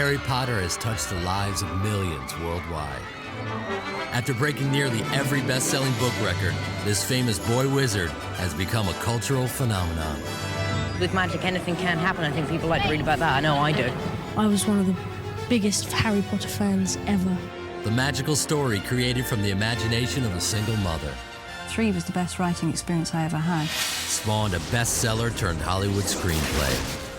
Harry Potter has touched the lives of millions worldwide. After breaking nearly every best-selling book record, this famous boy wizard has become a cultural phenomenon. With magic, anything can happen. I think people like to read about that. I know I do. I was one of the biggest Harry Potter fans ever. The magical story created from the imagination of a single mother. 3 was the best writing experience I ever had. Spawned a bestseller turned Hollywood screenplay.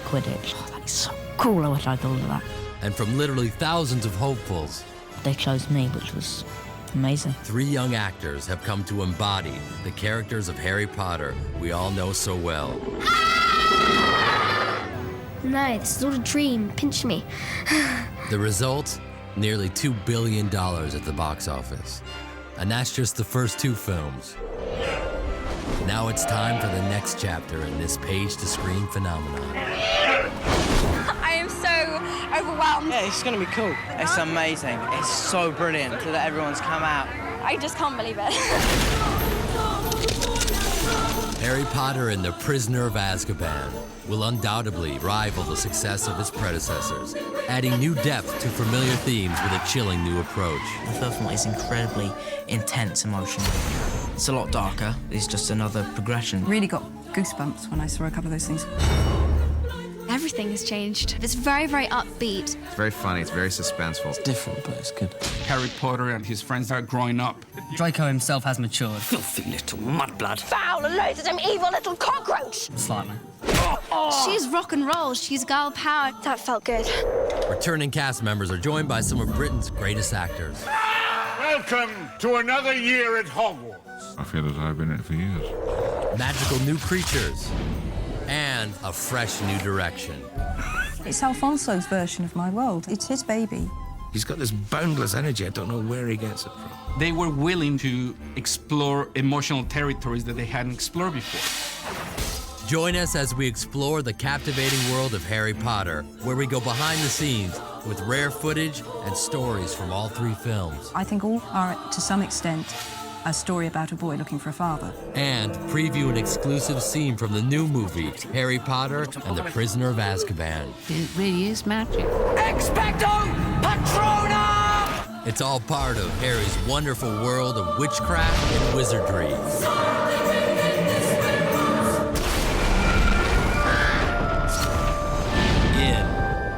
Quidditch. Oh, that is so cool. I wish I thought of that. And from literally thousands of hopefuls, They chose me, which was amazing. 3 young actors have come to embody the characters of Harry Potter we all know so well. No, this is all a dream. Pinch me. The result? Nearly $2 billion at the box office. And that's just the first 2 films. Now it's time for the next chapter in this page-to-screen phenomenon. I am so overwhelmed. Yeah, it's gonna be cool. It's amazing. It's so brilliant that everyone's come out. I just can't believe it. Harry Potter and the Prisoner of Azkaban will undoubtedly rival the success of its predecessors, adding new depth to familiar themes with a chilling new approach. The first one is incredibly intense emotionally. It's a lot darker. It's just another progression. Really got goosebumps when I saw a couple of those things. Everything has changed. It's very, very upbeat. It's very funny, it's very suspenseful. It's different, but it's good. Harry Potter and his friends are growing up. Draco himself has matured. Filthy little mudblood. Foul and loathsome evil little cockroach. Slightly. She's rock and roll. She's girl power. That felt good. Returning cast members are joined by some of Britain's greatest actors. Welcome to another year at Hogwarts. I feel as though I've been in it for years. Magical new creatures, and a fresh new direction. It's Alfonso's version of my world. It's his baby. He's got this boundless energy. I don't know where he gets it from. They were willing to explore emotional territories that they hadn't explored before. Join us as we explore the captivating world of Harry Potter, where we go behind the scenes with rare footage and stories from all 3 films. I think all are, to some extent, a story about a boy looking for a father. And preview an exclusive scene from the new movie, Harry Potter and the Prisoner of Azkaban. It really is magic. Expecto Patronum! It's all part of Harry's wonderful world of witchcraft and wizardry. In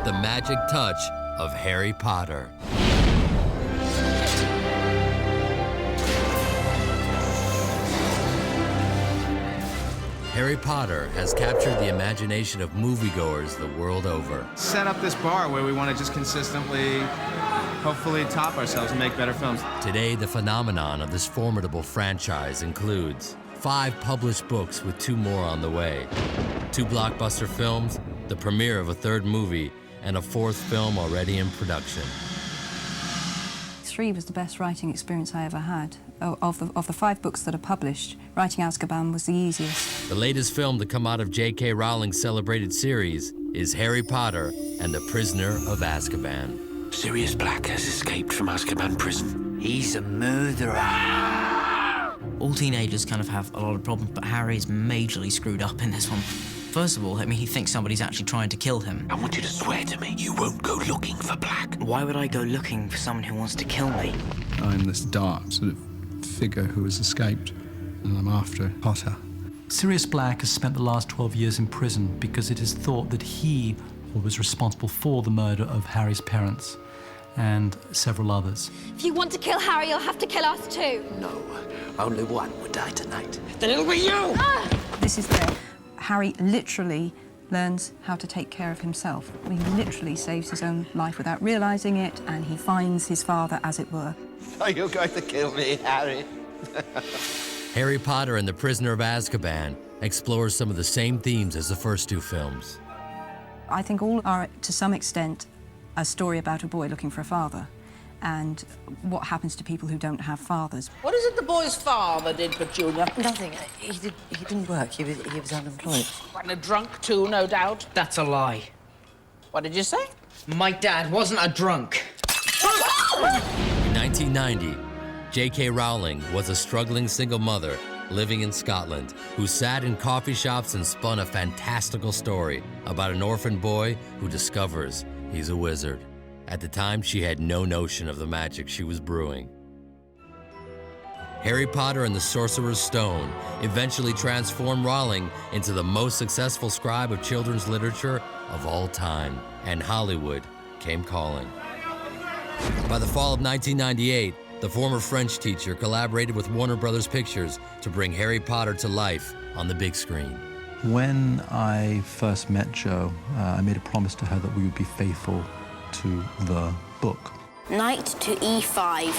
the magic touch of Harry Potter. Harry Potter has captured the imagination of moviegoers the world over. Set up this bar where we want to just consistently, hopefully, top ourselves and make better films. Today, the phenomenon of this formidable franchise includes 5 published books with 2 more on the way, 2 blockbuster films, the premiere of a 3rd movie, and a 4th film already in production. 3 was the best writing experience I ever had. Of the 5 books that are published, writing Azkaban was the easiest. The latest film to come out of J.K. Rowling's celebrated series is Harry Potter and the Prisoner of Azkaban. Sirius Black has escaped from Azkaban prison. He's a murderer. All teenagers kind of have a lot of problems, but Harry's majorly screwed up in this one. First of all, I mean, he thinks somebody's actually trying to kill him. I want you to swear to me you won't go looking for Black. Why would I go looking for someone who wants to kill me? I'm this dark sort of figure who has escaped, and I'm after Potter. Sirius Black has spent the last 12 years in prison because it is thought that he was responsible for the murder of Harry's parents and several others. If you want to kill Harry, you'll have to kill us too. No, only one would die tonight. Then it'll be you! This is where Harry literally learns how to take care of himself. He literally saves his own life without realising it, and he finds his father, as it were. Are you going to kill me, Harry? Harry Potter and the Prisoner of Azkaban explores some of the same themes as the first 2 films. I think all are, to some extent, a story about a boy looking for a father and what happens to people who don't have fathers. What is it the boy's father did for Junior? Nothing. He didn't work. He was unemployed. And a drunk too, no doubt. That's a lie. What did you say? My dad wasn't a drunk. In 1990, J.K. Rowling was a struggling single mother living in Scotland who sat in coffee shops and spun a fantastical story about an orphan boy who discovers he's a wizard. At the time, she had no notion of the magic she was brewing. Harry Potter and the Sorcerer's Stone eventually transformed Rowling into the most successful scribe of children's literature of all time, and Hollywood came calling. By the fall of 1998, the former French teacher collaborated with Warner Brothers Pictures to bring Harry Potter to life on the big screen. When I first met Jo, I made a promise to her that we would be faithful to the book. Knight to e5.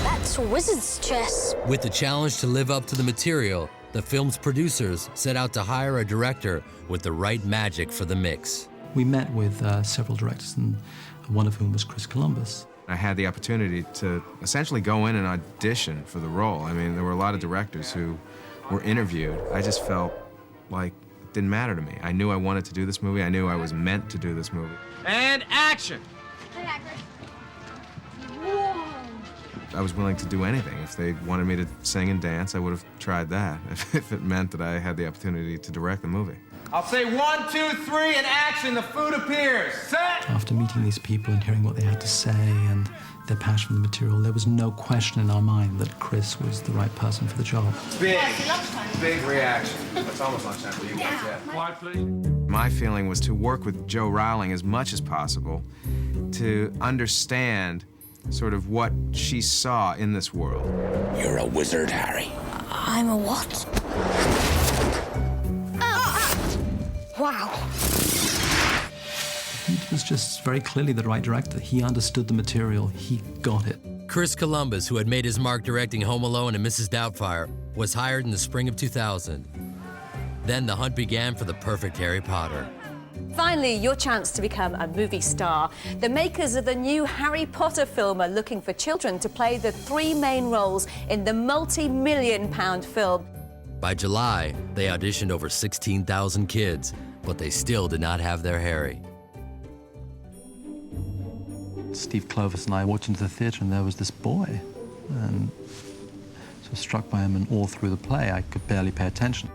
That's wizard's chess. With the challenge to live up to the material, the film's producers set out to hire a director with the right magic for the mix. We met with several directors, and one of whom was Chris Columbus. I had the opportunity to essentially go in and audition for the role. I mean, there were a lot of directors who were interviewed. I just felt like it didn't matter to me. I knew I wanted to do this movie. I knew I was meant to do this movie. And action! I was willing to do anything. If they wanted me to sing and dance, I would have tried that, if it meant that I had the opportunity to direct the movie. I'll say 1, 2, 3, and action, the food appears. Set! After meeting these people and hearing what they had to say and their passion for the material, there was no question in our mind that Chris was the right person for the job. Big reaction. It's almost lunchtime for you guys, yeah. Quiet, please. My feeling was to work with Jo Rowling as much as possible to understand sort of what she saw in this world. You're a wizard, Harry. I'm a what? Wow. He was just very clearly the right director. He understood the material. He got it. Chris Columbus, who had made his mark directing Home Alone and Mrs. Doubtfire, was hired in the spring of 2000. Then the hunt began for the perfect Harry Potter. Finally, your chance to become a movie star. The makers of the new Harry Potter film are looking for children to play the 3 main roles in the multi-million-pound film. By July, they auditioned over 16,000 kids, but they still did not have their Harry. Steve Clovis and I walked into the theatre and there was this boy, and so struck by him, and all through the play I could barely pay attention.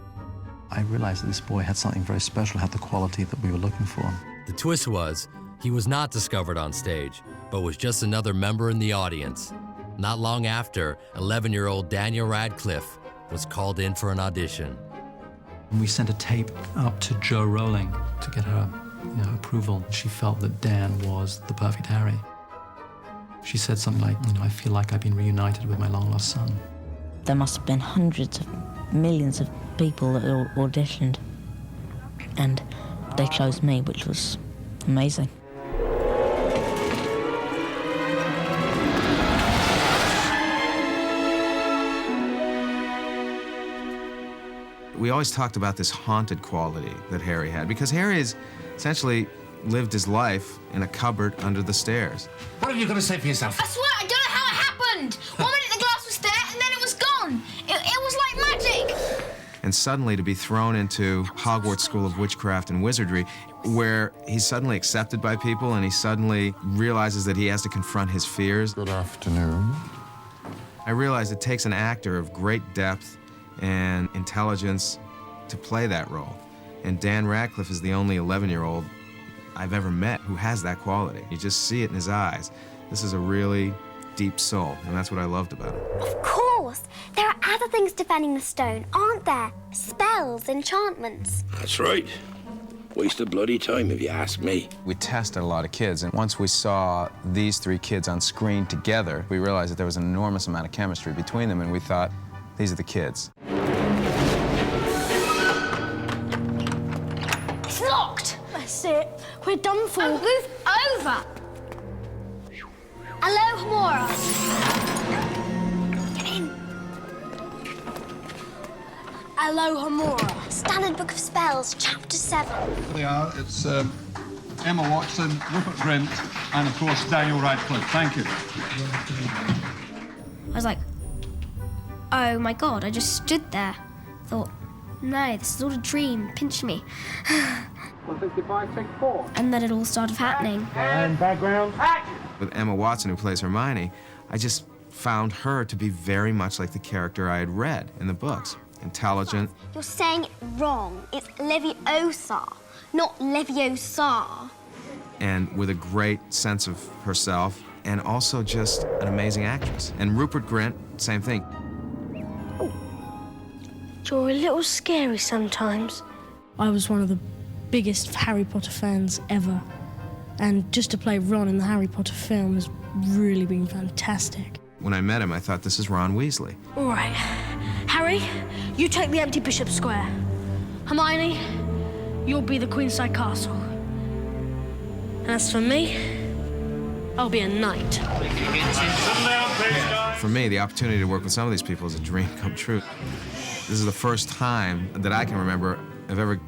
I realized that this boy had something very special, had the quality that we were looking for. The twist was, he was not discovered on stage, but was just another member in the audience. Not long after, 11-year-old Daniel Radcliffe was called in for an audition. We sent a tape up to Jo Rowling to get her approval. She felt that Dan was the perfect Harry. She said something like, I feel like I've been reunited with my long-lost son. There must have been hundreds of millions of people that auditioned, and they chose me, which was amazing. We always talked about this haunted quality that Harry had, because Harry has essentially lived his life in a cupboard under the stairs. What are you going to say for yourself? I swear, I don't know how it happened. 1 minute the glass was there, and then it was gone. It was like magic. And suddenly to be thrown into Hogwarts School of Witchcraft and Wizardry, where he's suddenly accepted by people and he suddenly realizes that he has to confront his fears. Good afternoon. I realize it takes an actor of great depth and intelligence to play that role. And Dan Radcliffe is the only 11-year-old I've ever met who has that quality. You just see it in his eyes. This is a really deep soul, and that's what I loved about him. Of course. There are other things defending the stone, aren't there? Spells, enchantments. That's right. Waste of bloody time, if you ask me. We tested a lot of kids, and once we saw these 3 kids on screen together, we realized that there was an enormous amount of chemistry between them, and we thought, these are the kids. It's locked. That's it. We're done for. Oh, move over. Hello, Hamora. Get in. Hello, Hamora. Standard Book of Spells, Chapter 7. There they are. It's Emma Watson, Rupert Grint, and of course Daniel Radcliffe. Thank you. I was like, oh my God, I just stood there. Thought, no, this is all a dream, pinch me. 155, take 4. And then it all started happening. And background, action! With Emma Watson, who plays Hermione, I just found her to be very much like the character I had read in the books. Intelligent. You're saying it wrong. It's Leviosa, not Leviosa. and with a great sense of herself, and also just an amazing actress. And Rupert Grint, same thing. You're a little scary sometimes. I was one of the biggest Harry Potter fans ever. And just to play Ron in the Harry Potter film has really been fantastic. When I met him, I thought, this is Ron Weasley. All right. Harry, you take the empty Bishop Square. Hermione, you'll be the Queenside Castle. And as for me, I'll be a knight. For me, the opportunity to work with some of these people is a dream come true. This is the first time that I can remember I've ever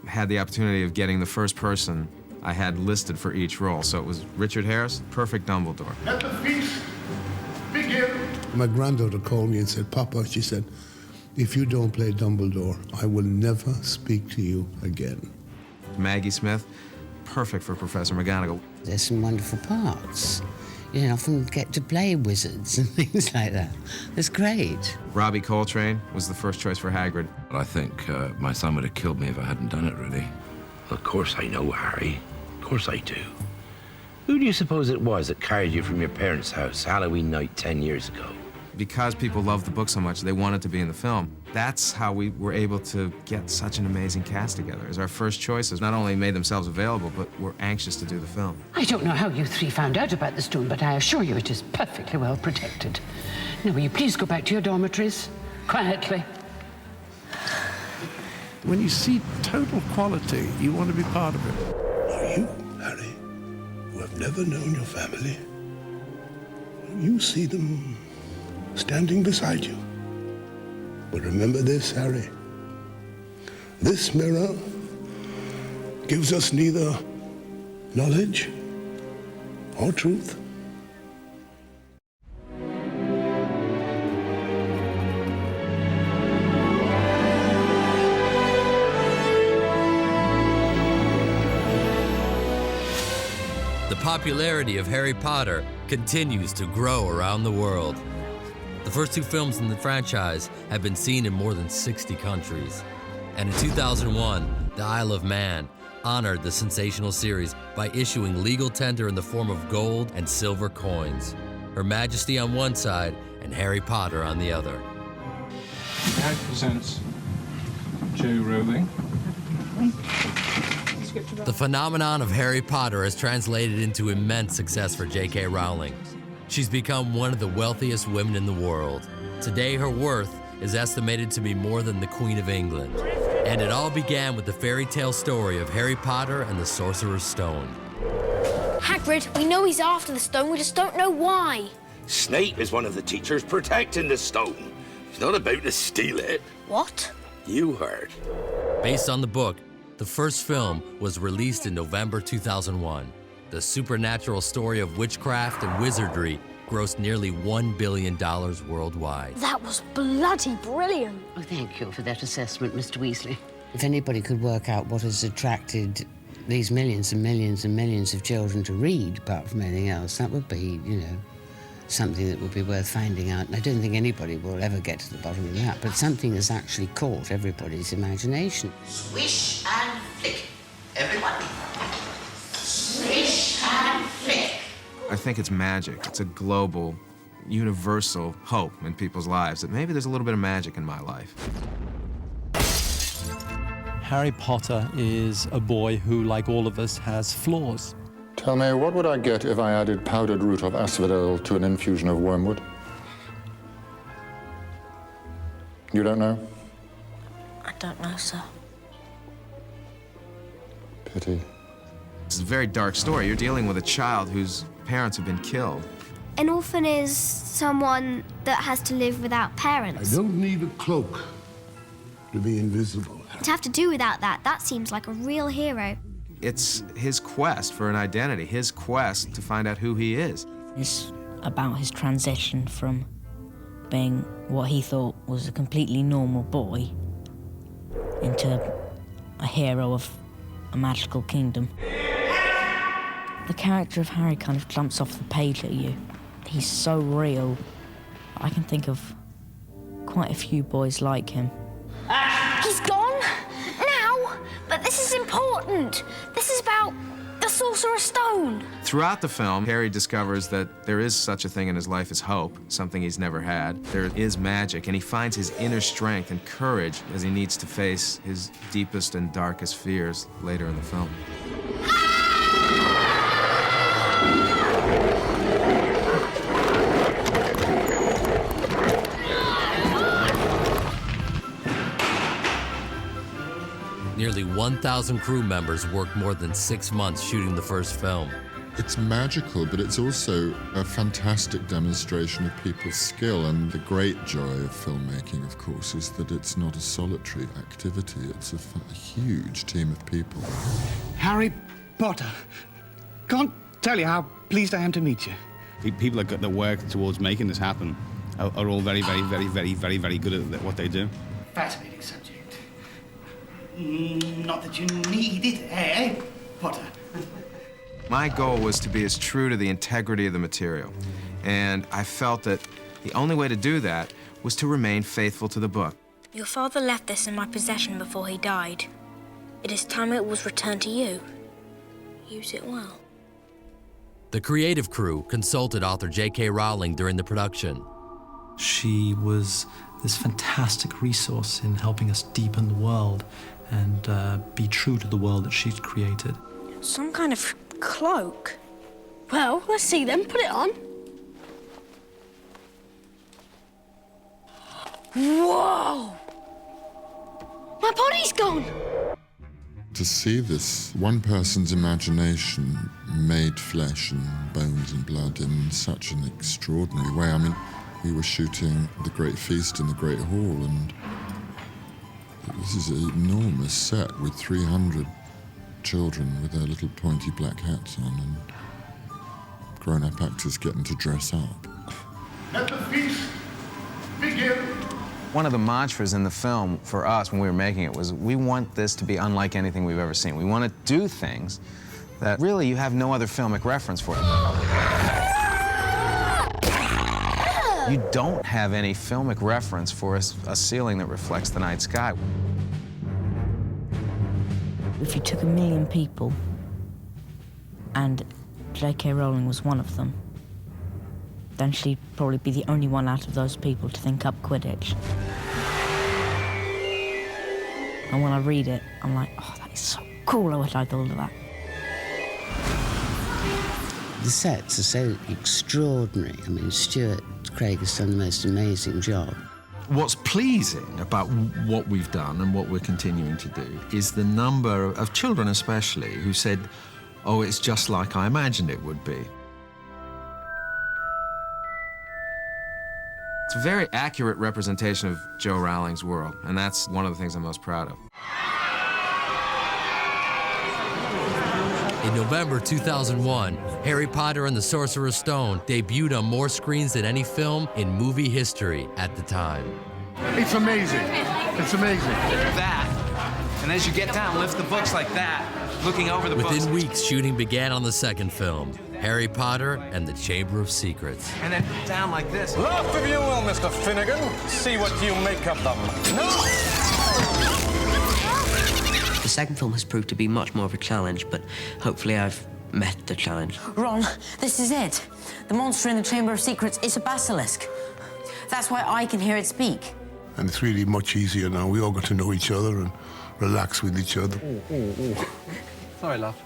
had the opportunity of getting the first person I had listed for each role. So it was Richard Harris, perfect Dumbledore. Let the feast begin. My granddaughter called me and said, Papa, she said, if you don't play Dumbledore, I will never speak to you again. Maggie Smith, perfect for Professor McGonagall. There's some wonderful parts. You know, often get to play wizards and things like that. It's great. Robbie Coltrane was the first choice for Hagrid. I think my son would have killed me if I hadn't done it, really. Of course I know, Harry. Of course I do. Who do you suppose it was that carried you from your parents' house Halloween night 10 years ago? Because people loved the book so much, they wanted to be in the film. That's how we were able to get such an amazing cast together, as our first choices not only made themselves available, but were anxious to do the film. I don't know how you three found out about the stone, but I assure you it is perfectly well protected. Now, will you please go back to your dormitories? Quietly. When you see total quality, you want to be part of it. Are you, Harry, who have never known your family? You see them standing beside you. But remember this, Harry. This mirror gives us neither knowledge or truth. The popularity of Harry Potter continues to grow around the world. The first two films in the franchise have been seen in more than 60 countries. And in 2001, the Isle of Man honored the sensational series by issuing legal tender in the form of gold and silver coins. Her Majesty on one side and Harry Potter on the other. That presents J. Rowling. The phenomenon of Harry Potter has translated into immense success for J.K. Rowling. She's become one of the wealthiest women in the world. Today, her worth is estimated to be more than the Queen of England. And it all began with the fairy tale story of Harry Potter and the Sorcerer's Stone. Hagrid, we know he's after the stone, we just don't know why. Snape is one of the teachers protecting the stone. He's not about to steal it. What? You heard. Based on the book, the first film was released in November 2001. The supernatural story of witchcraft and wizardry grossed nearly $1 billion worldwide. That was bloody brilliant. Oh, thank you for that assessment, Mr. Weasley. If anybody could work out what has attracted these millions and millions and millions of children to read, apart from anything else, that would be, you know, something that would be worth finding out. And I don't think anybody will ever get to the bottom of that, but something has actually caught everybody's imagination. Swish and flick. Everyone. Swish and flick. I think it's magic. It's a global, universal hope in people's lives that maybe there's a little bit of magic in my life. Harry Potter is a boy who, like all of us, has flaws. Tell me, what would I get if I added powdered root of asphodel to an infusion of wormwood? You don't know? I don't know, sir. Pity. It's a very dark story. You're dealing with a child whose parents have been killed. An orphan is someone that has to live without parents. I don't need a cloak to be invisible. To have to do without that, that seems like a real hero. It's his quest for an identity, his quest to find out who he is. It's about his transition from being what he thought was a completely normal boy into a hero of a magical kingdom. The character of Harry kind of jumps off the page at you. He's so real. I can think of quite a few boys like him. He's gone? Now? But this is important. This is about the Sorcerer's Stone! Throughout the film, Harry discovers that there is such a thing in his life as hope, something he's never had. There is magic, and he finds his inner strength and courage as he needs to face his deepest and darkest fears later in the film. Nearly 1,000 crew members worked more than 6 months shooting the first film. It's magical, but it's also a fantastic demonstration of people's skill. And the great joy of filmmaking, of course, is that it's not a solitary activity. It's a huge team of people. Harry Potter. Can't tell you how pleased I am to meet you. The people that work towards making this happen are all very, very, very, very, very, very good at what they do. Fascinating subject. Not that you need it, eh, Potter? My goal was to be as true to the integrity of the material, and I felt that the only way to do that was to remain faithful to the book. Your father left this in my possession before he died. It is time it was returned to you. Use it well. The creative crew consulted author J.K. Rowling during the production. She was this fantastic resource in helping us deepen the world and be true to the world that she'd created. Some kind of cloak. Well, let's see then. Put it on. Whoa! My body's gone! To see this, one person's imagination made flesh and bones and blood in such an extraordinary way. I mean, we were shooting The Great Feast in the Great Hall, and this is an enormous set with 300 children with their little pointy black hats on, and grown-up actors getting to dress up. Let the feast begin. One of the mantras in the film for us when we were making it was, we want this to be unlike anything we've ever seen. We want to do things that really you have no other filmic reference for. You don't have any filmic reference for a ceiling that reflects the night sky. If you took 1 million people, and J.K. Rowling was one of them, then she'd probably be the only one out of those people to think up Quidditch. And when I read it, I'm like, oh, that is so cool, I wish I'd thought of that. The sets are so extraordinary. I mean, Stuart Craig has done the most amazing job. What's pleasing about what we've done and what we're continuing to do is the number of children especially who said, oh, it's just like I imagined it would be. It's a very accurate representation of Joe Rowling's world, and that's one of the things I'm most proud of. In November 2001, Harry Potter and the Sorcerer's Stone debuted on more screens than any film in movie history at the time. It's amazing. It's amazing. That, and as you get down, lift the books like that, looking over the books. Within weeks, shooting began on the second film, Harry Potter and the Chamber of Secrets. And then down like this. Laugh if you will, Mr. Finnegan. See what you make of them. The second film has proved to be much more of a challenge, but hopefully I've met the challenge. Ron, this is it. The monster in the Chamber of Secrets is a basilisk. That's why I can hear it speak. And it's really much easier now. We all got to know each other and relax with each other. Sorry, love.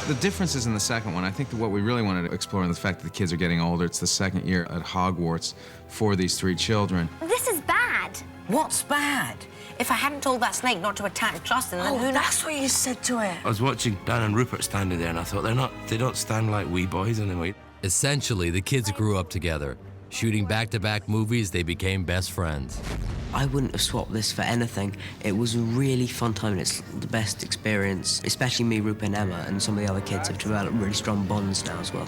The differences in the second one, I think that what we really wanted to explore is the fact that the kids are getting older. It's the second year at Hogwarts for these 3 children. This is bad. What's bad? If I hadn't told that snake not to attack Justin, then who knows? That's what you said to it. I was watching Dan and Rupert standing there, and I thought they don't stand like wee boys anyway. Essentially, the kids grew up together. Shooting back-to-back movies, they became best friends. I wouldn't have swapped this for anything. It was a really fun time, and it's the best experience. Especially me, Rupert and Emma, and some of the other kids have developed really strong bonds now as well.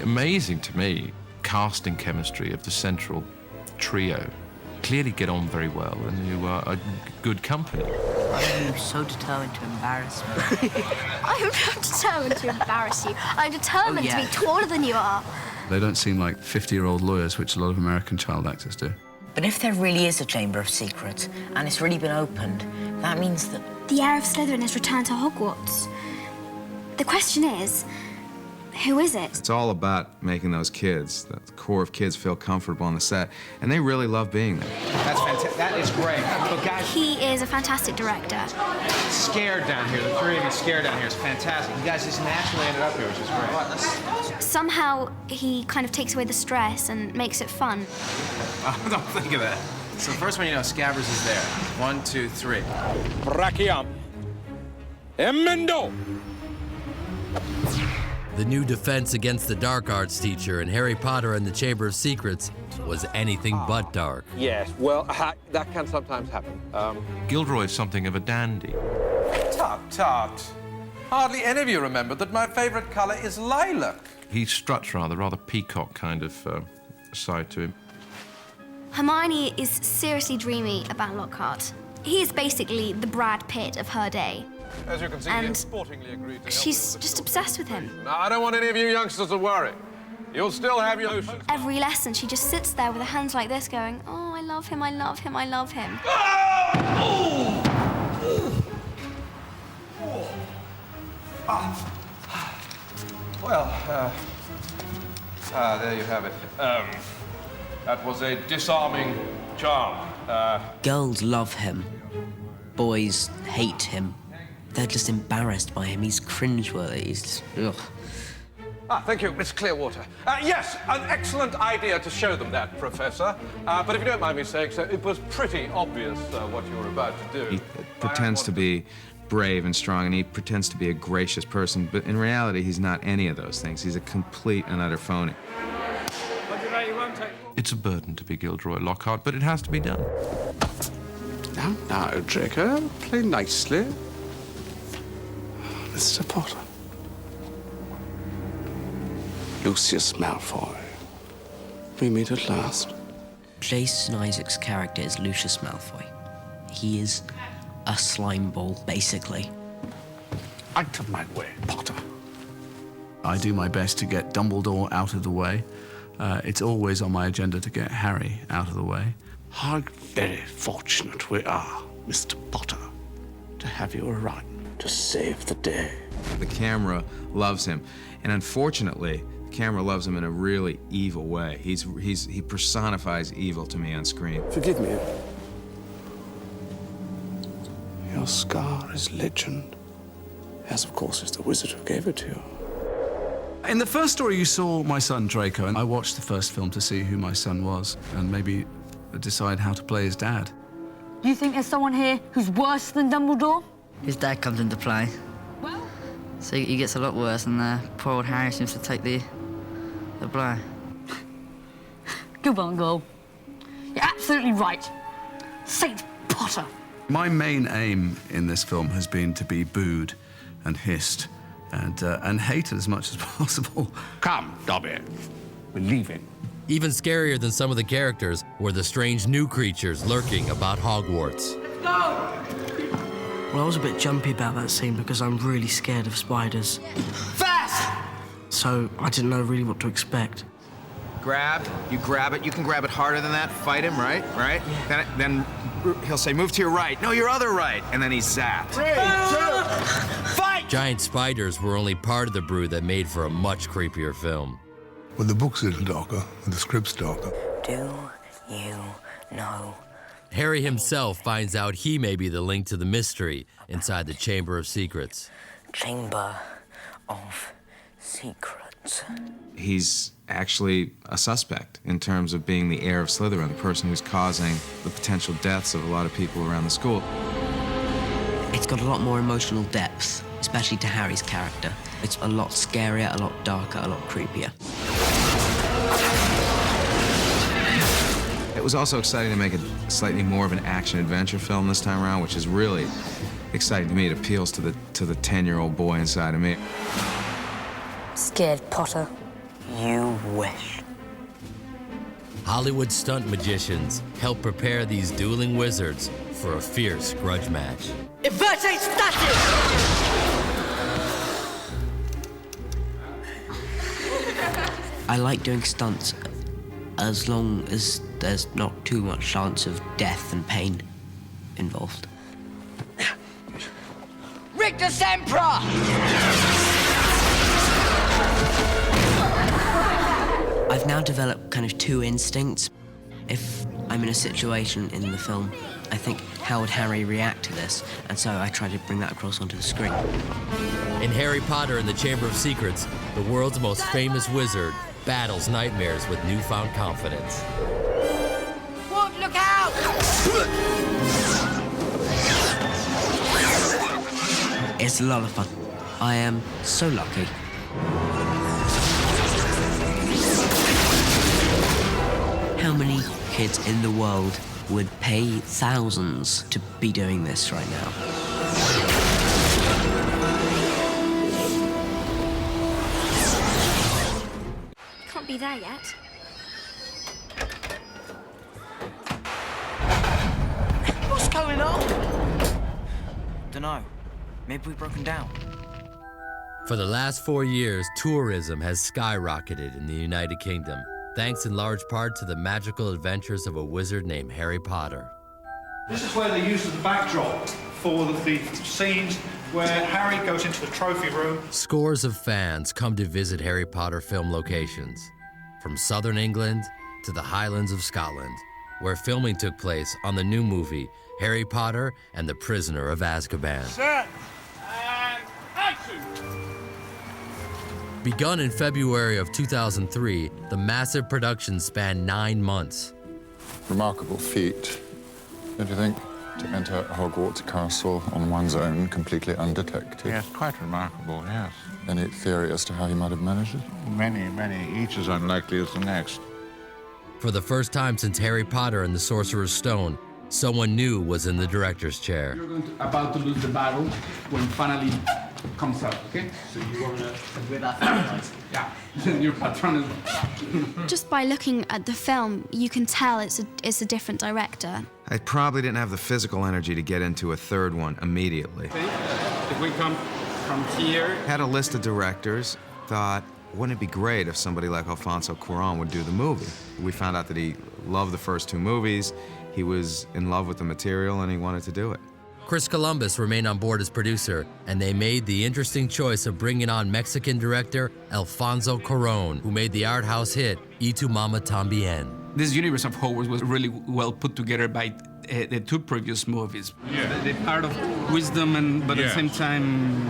Amazing to me, casting chemistry of the central trio. Clearly get on very well, and you are a good company. I'm so determined to embarrass me. I'm not determined to embarrass you. I'm determined to be taller than you are. They don't seem like 50-year-old lawyers, which a lot of American child actors do. But if there really is a Chamber of Secrets, and it's really been opened, that means that... The heir of Slytherin has returned to Hogwarts. The question is, who is it? It's all about making those kids, the core of kids, feel comfortable on the set, and they really love being there. That's fantastic. That is great. But guys, He is a fantastic director. scared down here. The three of you scared down here is fantastic. You guys just naturally ended up here, which is great. Somehow he kind of takes away the stress and makes it fun. Oh, don't think of that. So the first one, you know, Scabbers is there. 1, 2, 3. Rakiam. Emendo. The new defense against the dark arts teacher in Harry Potter and the Chamber of Secrets was anything but dark. Yes, well, that can sometimes happen. Gilderoy is something of a dandy. Tut, tut. Hardly any of you remember that my favorite color is lilac. He struts rather peacock kind of side to him. Hermione is seriously dreamy about Lockhart. He is basically the Brad Pitt of her day. As you can see, And he sportingly agreed to help she's with just the obsessed with him. Now, I don't want any of you youngsters to worry. You'll still have your notions. Every lesson, she just sits there with her hands like this going, oh, I love him, I love him, I love him. Well, there you have it. That was a disarming charm. Girls love him. Boys hate him. They're just embarrassed by him. He's cringeworthy. He's just, ugh. Thank you, Miss Clearwater. Yes, an excellent idea to show them that, Professor. But if you don't mind me saying so, it was pretty obvious what you were about to do. He pretends to be brave and strong, and he pretends to be a gracious person, but in reality, he's not any of those things. He's a complete and utter phony. It's a burden to be Gilderoy Lockhart, but it has to be done. Now, Draco, play nicely. Mr. Potter. Lucius Malfoy. We meet at last. Jason Isaac's character is Lucius Malfoy. He is a slime ball, basically. Out of my way, Potter. I do my best to get Dumbledore out of the way. It's always on my agenda to get Harry out of the way. How very fortunate we are, Mr. Potter, to have you around to save the day. The camera loves him, and unfortunately, the camera loves him in a really evil way. He personifies evil to me on screen. Forgive me. Your scar is legend, as of course is the wizard who gave it to you. In the first story, you saw my son Draco, and I watched the first film to see who my son was and maybe decide how to play his dad. Do you think there's someone here who's worse than Dumbledore? His dad comes into play. Well? So he gets a lot worse, and poor old Harry seems to take the blow. Good one, girl. You're absolutely right. Saint Potter. My main aim in this film has been to be booed and hissed and hated as much as possible. Come, Dobby. We're leaving. Even scarier than some of the characters were the strange new creatures lurking about Hogwarts. Well, I was a bit jumpy about that scene because I'm really scared of spiders. Fast! So I didn't know really what to expect. Grab, you grab it. You can grab it harder than that. Fight him, right? Right? Then he'll say, move to your right. No, your other right. And then he's zapped. 3, 2, fight! Giant spiders were only part of the brew that made for a much creepier film. Well, the book's a little darker, and the script's darker. Do you know? Harry himself finds out he may be the link to the mystery inside the Chamber of Secrets. Chamber of Secrets. He's actually a suspect in terms of being the heir of Slytherin, the person who's causing the potential deaths of a lot of people around the school. It's got a lot more emotional depth, especially to Harry's character. It's a lot scarier, a lot darker, a lot creepier. It was also exciting to make a slightly more of an action-adventure film this time around, which is really exciting to me. It appeals to the 10-year-old boy inside of me. Scared, Potter? You wish. Hollywood stunt magicians help prepare these dueling wizards for a fierce grudge match. Inverte statue! I like doing stunts as long as there's not too much chance of death and pain involved. Rictus Emperor! I've now developed kind of two instincts. If I'm in a situation in the film, I think, how would Harry react to this? And so I try to bring that across onto the screen. In Harry Potter and the Chamber of Secrets, the world's most famous wizard battles nightmares with newfound confidence. Wood, look out! It's a lot of fun. I am so lucky. How many kids in the world would pay thousands to be doing this right now? Can't be there yet. What's going on? Dunno. Maybe we've broken down. For the last 4 years, tourism has skyrocketed in the United Kingdom, thanks in large part to the magical adventures of a wizard named Harry Potter. This is where they use the backdrop for the scenes where Harry goes into the trophy room. Scores of fans come to visit Harry Potter film locations, from southern England to the Highlands of Scotland, where filming took place on the new movie, Harry Potter and the Prisoner of Azkaban. Set and action! Begun in February of 2003, the massive production spanned 9 months. Remarkable feat, don't you think? To enter Hogwarts Castle on one's own, completely undetected. Yes, quite remarkable, yes. Any theory as to how he might have managed it? Many, each as unlikely as the next. For the first time since Harry Potter and the Sorcerer's Stone, someone new was in the director's chair. You're about to lose the battle when finally comes out, okay? So you're going to... With that nice. Yeah, your patron is... Just by looking at the film, you can tell it's a different director. I probably didn't have the physical energy to get into a third one immediately. If we come from here... Had a list of directors, thought, wouldn't it be great if somebody like Alfonso Cuarón would do the movie? We found out that he loved the first 2 movies, he was in love with the material, and he wanted to do it. Chris Columbus remained on board as producer, and they made the interesting choice of bringing on Mexican director Alfonso Cuarón, who made the art house hit Y Tu Mama Tambien. This universe of Hogwarts was really well put together by the 2 previous movies. Yeah. The part of wisdom, but at the same time,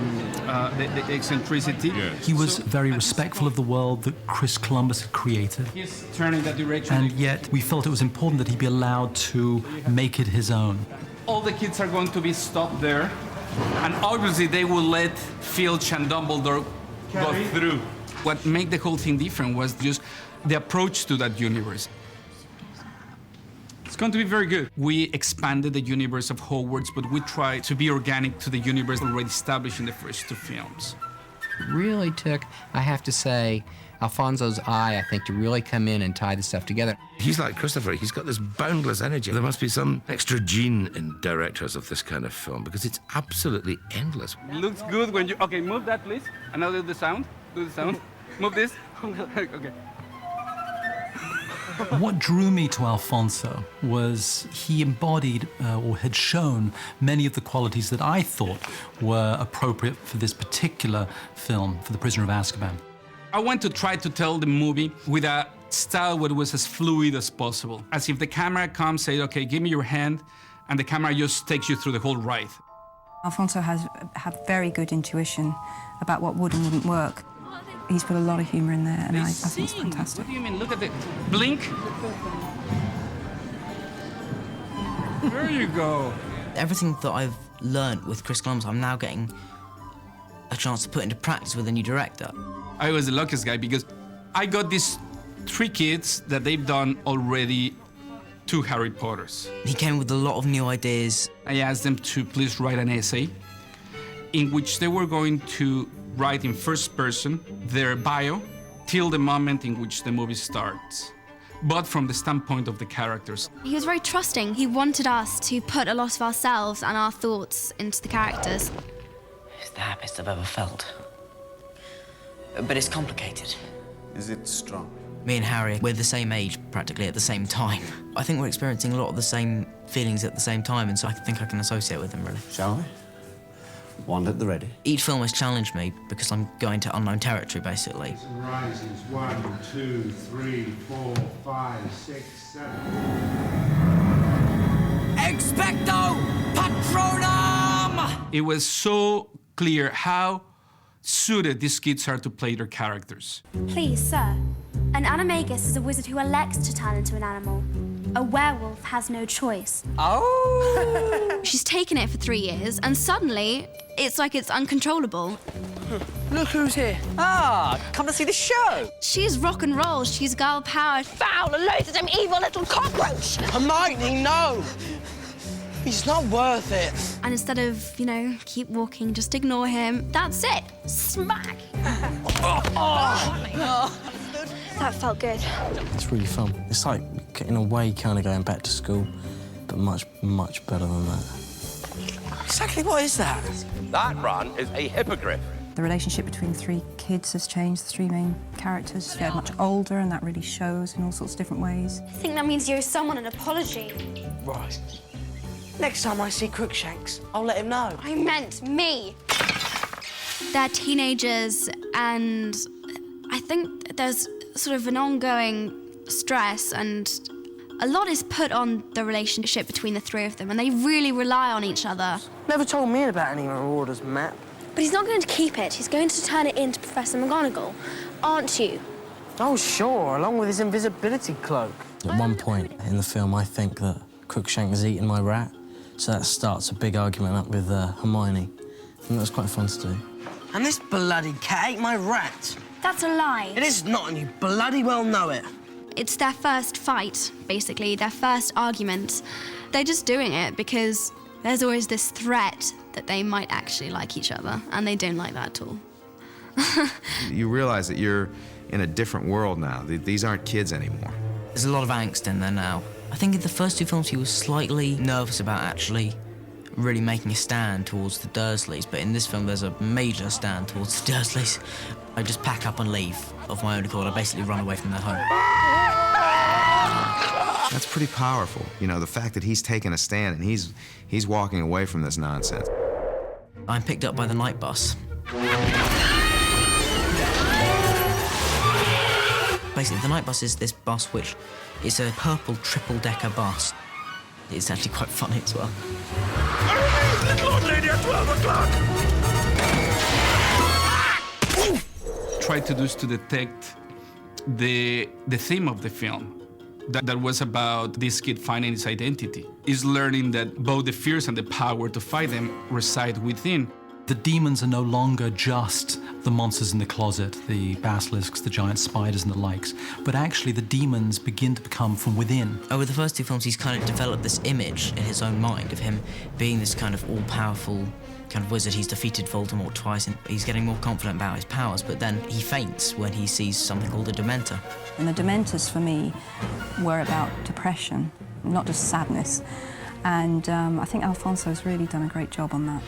the eccentricity. Yes. He was very respectful of the world that Chris Columbus had created. He's turning that direction. And yet, we felt it was important that he be allowed to make it his own. All the kids are going to be stopped there, and obviously they will let Filch and Dumbledore go through. What made the whole thing different was just the approach to that universe. It's going to be very good. We expanded the universe of Hogwarts, but we tried to be organic to the universe already established in the first 2 films. Really took, I have to say, Alfonso's eye, I think, to really come in and tie this stuff together. He's like Christopher. He's got this boundless energy. There must be some extra gene in directors of this kind of film because it's absolutely endless. It looks good when you... Okay, move that, please. And now do the sound. Do the sound. Move this. Okay. What drew me to Alfonso was he embodied or had shown many of the qualities that I thought were appropriate for this particular film, for The Prisoner of Azkaban. I want to try to tell the movie with a style that was as fluid as possible. As if the camera comes, say, okay, give me your hand, and the camera just takes you through the whole ride. Alfonso has had very good intuition about what would and wouldn't work. He's put a lot of humour in there, and I think it's fantastic. What do you mean? Look at the blink. There you go. Everything that I've learned with Chris Columbus, I'm now getting a chance to put into practice with a new director. I was the luckiest guy because I got these 3 kids that they've done already 2 Harry Potters. He came with a lot of new ideas. I asked them to please write an essay in which they were going to write in first person their bio till the moment in which the movie starts, but from the standpoint of the characters. He was very trusting. He wanted us to put a lot of ourselves and our thoughts into the characters. It's the happiest I've ever felt. But it's complicated. Is it strong? Me and Harry, we're the same age practically at the same time. I think we're experiencing a lot of the same feelings at the same time, and so I think I can associate with them, really. Shall we? One at the ready. Each film has challenged me because I'm going to unknown territory, basically. Rises 1, 2, 3, 4, 5, 6, 7. Expecto Patronum! It was so clear how suited these kids are to play their characters. Please, sir. An animagus is a wizard who elects to turn into an animal. A werewolf has no choice. Oh! She's taken it for 3 years, and suddenly, it's like it's uncontrollable. Look who's here. Ah, come to see the show. She's rock and roll. She's girl power. Foul and loathsome evil little cockroach. Hermione, no. He's not worth it. And instead of, you know, keep walking, just ignore him. That's it. Smack. That felt good. It's really fun. It's like, in a way, kind of going back to school, but much, much better than that. Exactly what is that? That run is a hippogriff. The relationship between the 3 kids has changed, the 3 main characters. They're much older, and that really shows in all sorts of different ways. I think that means you owe someone an apology. Right. Next time I see Crookshanks, I'll let him know. I meant me. They're teenagers, and I think there's sort of an ongoing stress, and a lot is put on the relationship between the 3 of them, and they really rely on each other. Never told me about any Marauders map. But he's not going to keep it. He's going to turn it into Professor McGonagall, aren't you? Oh, sure, along with his invisibility cloak. At one point in the film, I think that Crookshank has eaten my rat, so that starts a big argument up with Hermione, and that's quite fun to do. And this bloody cat ate my rat. That's a lie. It is not, and you bloody well know it. It's their first fight, basically, their first argument. They're just doing it because there's always this threat that they might actually like each other, and they don't like that at all. You realize that you're in a different world now. These aren't kids anymore. There's a lot of angst in there now. I think in the first 2 films he was slightly nervous about actually really making a stand towards the Dursleys, but in this film there's a major stand towards the Dursleys. I just pack up and leave of my own accord. I basically run away from their home. That's pretty powerful. You know, the fact that he's taking a stand and he's walking away from this nonsense. I'm picked up by the night bus. Basically, the night bus is this bus which is a purple triple-decker bus. It's actually quite funny as well. Little old lady at 12 o'clock! Tried to do is to detect the theme of the film. That was about this kid finding his identity. Is learning that both the fears and the power to fight them reside within. The demons are no longer just the monsters in the closet, the basilisks, the giant spiders and the likes, but actually the demons begin to become from within. Over the first 2 films, he's kind of developed this image in his own mind of him being this kind of all-powerful kind of wizard. He's defeated Voldemort twice, and he's getting more confident about his powers, but then he faints when he sees something called a Dementor. And the Dementors, for me, were about depression, not just sadness. And I think Alfonso's really done a great job on that.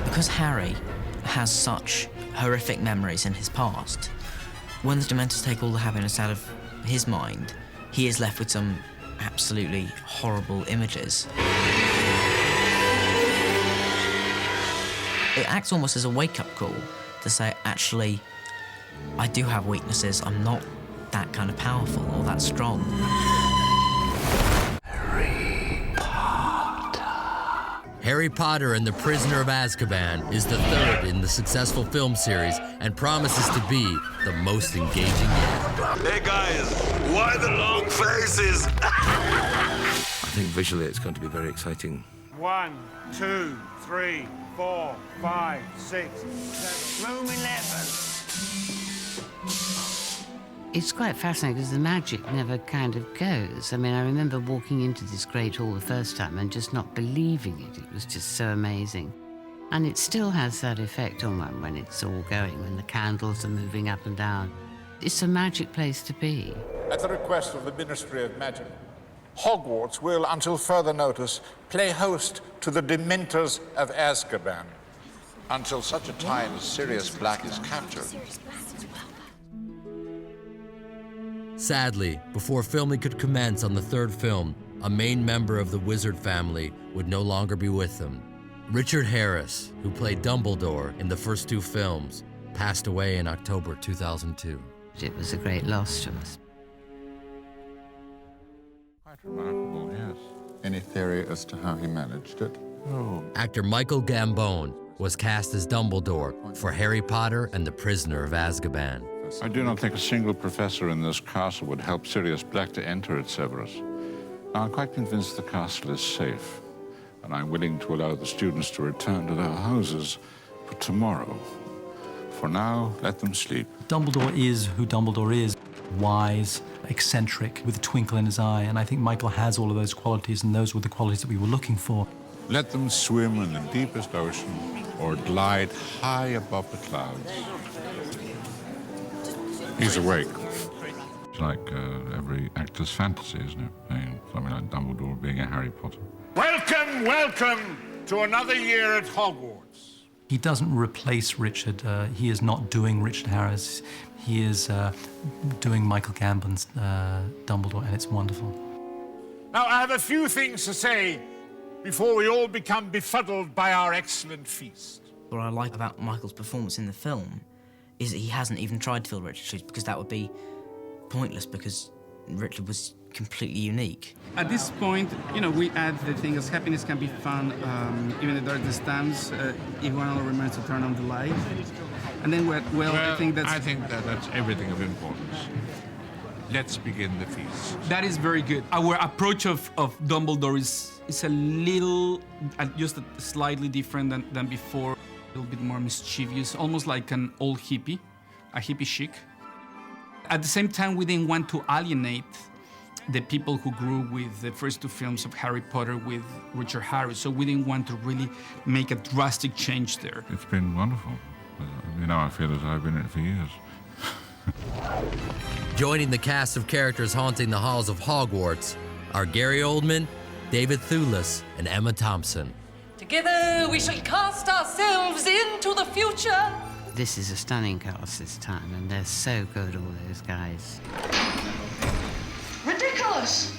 Because Harry has such horrific memories in his past, when the Dementors take all the happiness out of his mind, he is left with some absolutely horrible images. It acts almost as a wake-up call to say, actually, I do have weaknesses. I'm not that kind of powerful or that strong. Harry Potter and the Prisoner of Azkaban is the 3rd in the successful film series and promises to be the most engaging yet. Hey guys, why the long faces? I think visually it's going to be very exciting. 1, 2, 3, 4, 5, 6, 7. Room 11. It's quite fascinating because the magic never kind of goes. I mean, I remember walking into this great hall the first time and just not believing it. It was just so amazing. And it still has that effect on one when it's all going, when the candles are moving up and down. It's a magic place to be. At the request of the Ministry of Magic, Hogwarts will, until further notice, play host to the Dementors of Azkaban. Until such a time as Sirius Black is captured. Sadly, before filming could commence on the 3rd film, a main member of the wizard family would no longer be with them. Richard Harris, who played Dumbledore in the first two films, passed away in October 2002. It was a great loss to us. Quite remarkable, yes. Any theory as to how he managed it? Oh. Actor Michael Gambon was cast as Dumbledore for Harry Potter and the Prisoner of Azkaban. I do not think a single professor in this castle would help Sirius Black to enter it, Severus. Now, I'm quite convinced the castle is safe, and I'm willing to allow the students to return to their houses for tomorrow. For now, let them sleep. Dumbledore is who Dumbledore is. Wise, eccentric, with a twinkle in his eye, and I think Michael has all of those qualities, and those were the qualities that we were looking for. Let them swim in the deepest ocean or glide high above the clouds. He's awake. It's like every actor's fantasy, isn't it? Playing something like Dumbledore being a Harry Potter. Welcome, welcome to another year at Hogwarts. He doesn't replace Richard. He is not doing Richard Harris. He is doing Michael Gambon's Dumbledore, and it's wonderful. Now, I have a few things to say before we all become befuddled by our excellent feast. What I like about Michael's performance in the film is that he hasn't even tried to fill Richard's shoes, because that would be pointless, because Richard was completely unique. At this point, you know, we add the thing as happiness can be found even in the darkest times if one remembers to turn on the light. And then, I think that's everything of importance. Let's begin the feast. That is very good. Our approach of Dumbledore is a little, just slightly different than before. A little bit more mischievous, almost like an old hippie, a hippie chic. At the same time, we didn't want to alienate the people who grew with the first two films of Harry Potter with Richard Harris, so we didn't want to really make a drastic change there. It's been wonderful. You know, I feel as though I've been in it for years. Joining the cast of characters haunting the halls of Hogwarts are Gary Oldman, David Thewlis, and Emma Thompson. Together we shall cast ourselves into the future. This is a stunning cast this time, and they're so good, all those guys. Ridiculous!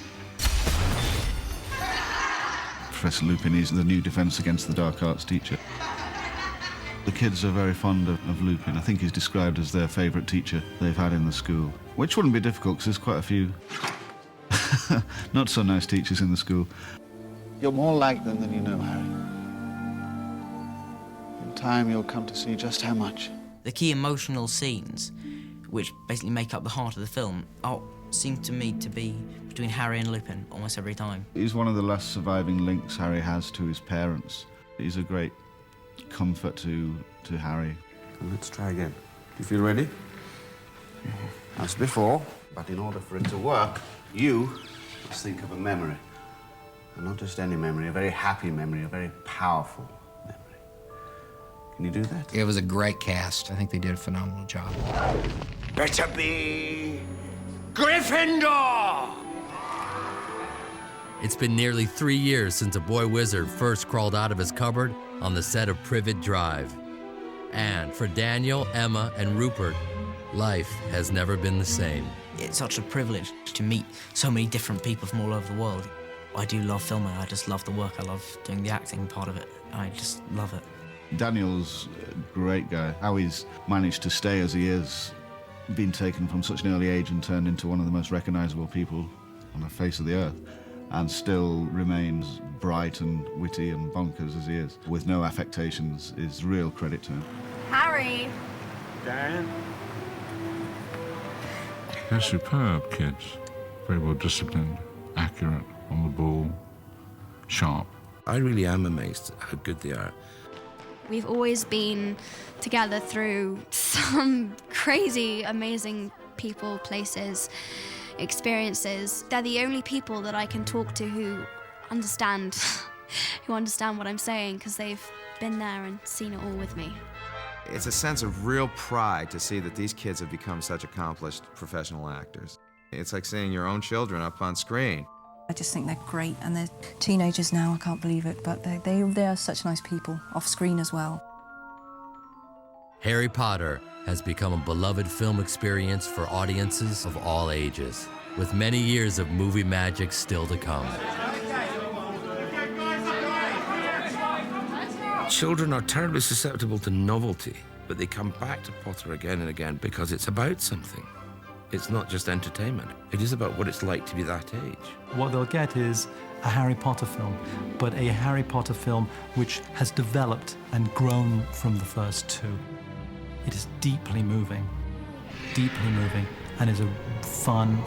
Professor Lupin is the new Defence Against the Dark Arts teacher. The kids are very fond of Lupin. I think he's described as their favourite teacher they've had in the school, which wouldn't be difficult because there's quite a few not so nice teachers in the school. You're more like them than you know, Harry. In time, you'll come to see just how much. The key emotional scenes, which basically make up the heart of the film, seem to me to be between Harry and Lupin almost every time. He's one of the last surviving links Harry has to his parents. He's a great comfort to Harry. Let's try again. Do you feel ready? As before, but in order for it to work, you must think of a memory. And not just any memory, a very happy memory, a very powerful memory. Can you do that? It was a great cast. I think they did a phenomenal job. Better be Gryffindor! It's been nearly 3 years since a boy wizard first crawled out of his cupboard on the set of Privet Drive. And for Daniel, Emma, and Rupert, life has never been the same. It's such a privilege to meet so many different people from all over the world. I do love filming. I just love the work. I love doing the acting part of it. I just love it. Daniel's a great guy. How he's managed to stay as he is, been taken from such an early age and turned into one of the most recognisable people on the face of the earth, and still remains bright and witty and bonkers as he is, with no affectations, is real credit to him. Harry. Dan? They're superb kids. Very well disciplined, accurate, on the ball, sharp. I really am amazed at how good they are. We've always been together through some crazy, amazing people, places, experiences. They're the only people that I can talk to who understand what I'm saying, because they've been there and seen it all with me. It's a sense of real pride to see that these kids have become such accomplished professional actors. It's like seeing your own children up on screen. I just think they're great, and they're teenagers now, I can't believe it, but they are such nice people, off screen as well. Harry Potter has become a beloved film experience for audiences of all ages. with many years of movie magic still to come. Children are terribly susceptible to novelty, but they come back to Potter again and again because it's about something. It's not just entertainment. It is about what it's like to be that age. What they'll get is a Harry Potter film, but a Harry Potter film which has developed and grown from the first two. It is deeply moving, and is a fun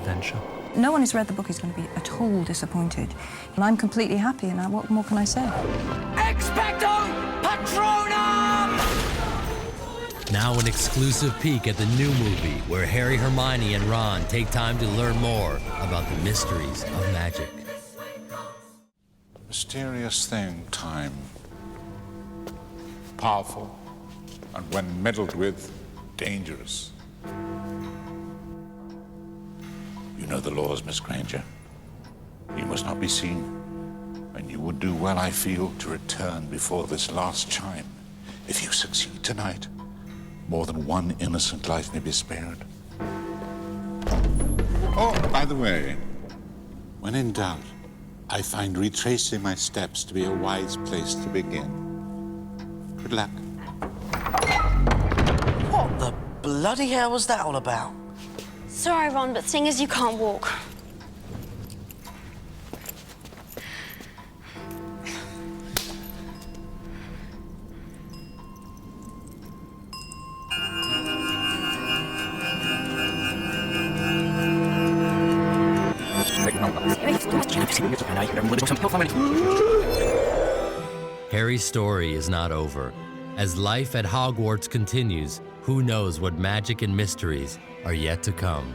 adventure. No one who's read the book is going to be at all disappointed. And I'm completely happy, and what more can I say? Expecto Patronum! Now an exclusive peek at the new movie where Harry, Hermione, and Ron take time to learn more about the mysteries of magic. Mysterious thing, time. Powerful, and when meddled with, dangerous. You know the laws, Miss Granger. You must not be seen, and you would do well, I feel, to return before this last chime. If you succeed tonight, more than one innocent life may be spared. Oh, by the way, when in doubt, I find retracing my steps to be a wise place to begin. Good luck. What the bloody hell was that all about? Sorry, Ron, but seeing as you can't walk. Harry's story is not over. As life at Hogwarts continues, who knows what magic and mysteries are yet to come.